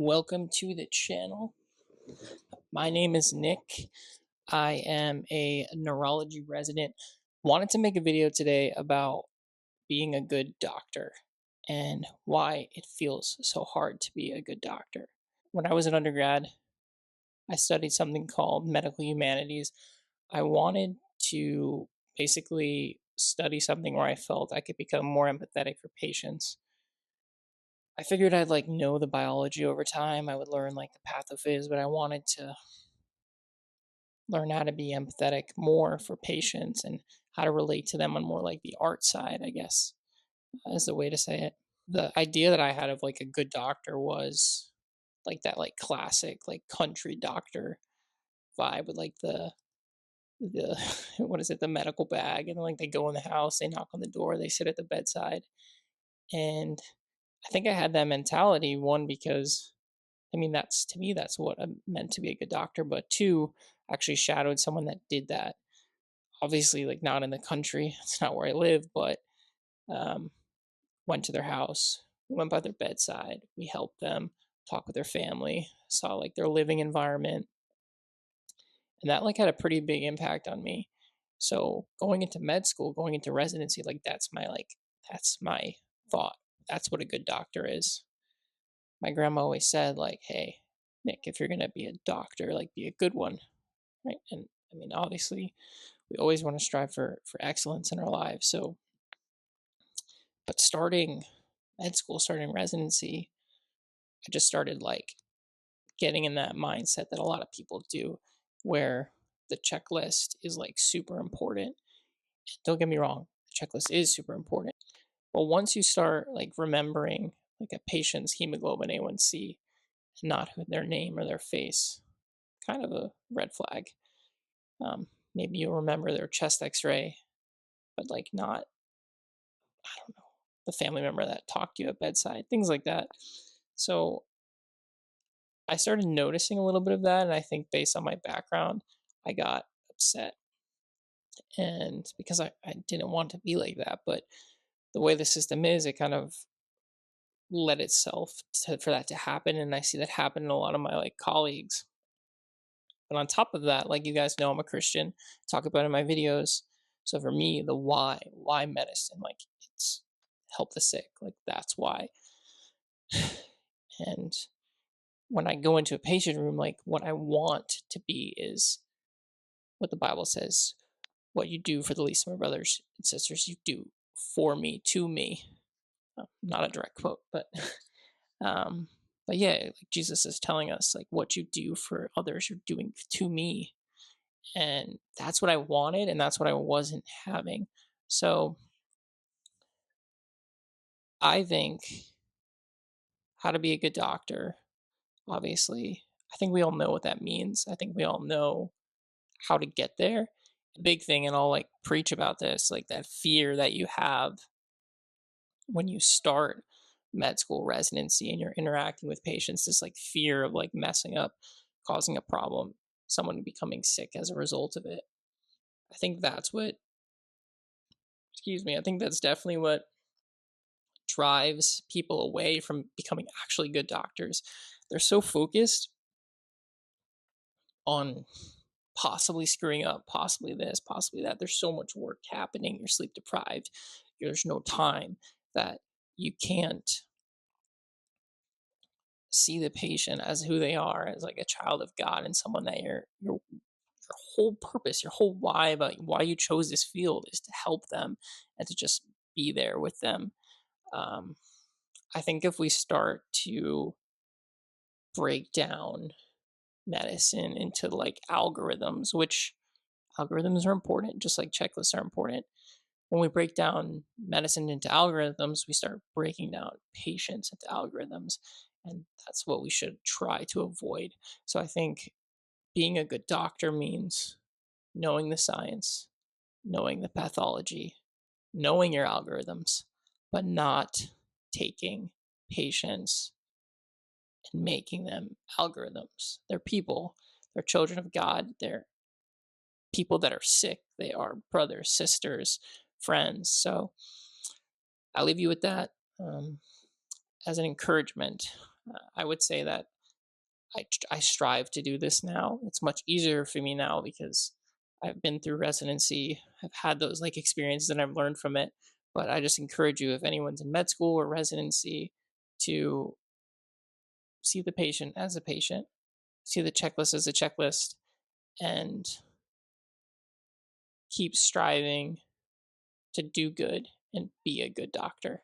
Welcome to the channel. My name is Nick. I am a neurology resident. Wanted to make a video today about being a good doctor and why it feels so hard to be a good doctor. When I was an undergrad, I studied something called medical humanities. I wanted to basically study something where I felt I could become more empathetic for patients. I figured I'd know the biology over time. I would learn the pathophys, but I wanted to learn how to be empathetic more for patients and how to relate to them on more the art side, I guess, is the way to say it. The idea that I had of a good doctor was that classic country doctor vibe with the what is it, the medical bag, and they go in the house, they knock on the door, they sit at the bedside. And I think I had that mentality, one, because that's, to me, that's what I'm meant to be a good doctor, but two, actually shadowed someone that did that. Obviously, not in the country, it's not where I live, but um, went to their house, went by their bedside, we helped them, talk with their family, saw their living environment, and that had a pretty big impact on me. So going into med school, going into residency, that's my thought. That's what a good doctor is. My grandma always said, hey, Nick, if you're gonna be a doctor, be a good one, right? And obviously, we always want to strive for excellence in our lives. So, but starting med school, starting residency, I just started getting in that mindset that a lot of people do, where the checklist is super important. Don't get me wrong, the checklist is super important. But once you start remembering a patient's hemoglobin A1C, not their name or their face, kind of a red flag. Maybe you'll remember their chest X-ray, but not, I don't know, the family member that talked to you at bedside, things like that. So I started noticing a little bit of that, and I think based on my background, I got upset. And because I didn't want to be like that, but the way the system is, it kind of led itself for that to happen, and I see that happen in a lot of my colleagues. But on top of that, you guys know, I'm a Christian, talk about it in my videos. So for me, the why medicine, it's help the sick, that's why. And when I go into a patient room, what I want to be is what the Bible says: what you do for the least of my brothers and sisters, you do for me, to me. Not a direct quote, but um, but yeah, Jesus is telling us what you do for others, you're doing to me. And that's what I wanted, and that's what I wasn't having. So I think how to be a good doctor, obviously, I think we all know what that means. I think we all know how to get there. A big thing, and I'll preach about this, that fear that you have when you start med school residency and you're interacting with patients, this fear of messing up, causing a problem, someone becoming sick as a result of it. I think that's what, excuse me, I think that's definitely what drives people away from becoming actually good doctors. They're so focused on possibly screwing up, possibly this, possibly that. There's so much work happening. You're sleep deprived. There's no time, that you can't see the patient as who they are, as a child of God, and someone that your whole purpose, your whole why about why you chose this field is to help them and to just be there with them. I think if we start to break down medicine into algorithms, which algorithms are important, just like checklists are important. When we break down medicine into algorithms, we start breaking down patients into algorithms. And that's what we should try to avoid. So I think being a good doctor means knowing the science, knowing the pathology, knowing your algorithms, but not taking patients and making them algorithms. They're people, they're children of God, they're people that are sick, they are brothers, sisters, friends. So I leave you with that as an encouragement. I would say that I strive to do this now. It's much easier for me now because I've been through residency. I've had those like experiences and I've learned from it. But I just encourage you, if anyone's in med school or residency, to see the patient as a patient, see the checklist as a checklist, and keep striving to do good and be a good doctor.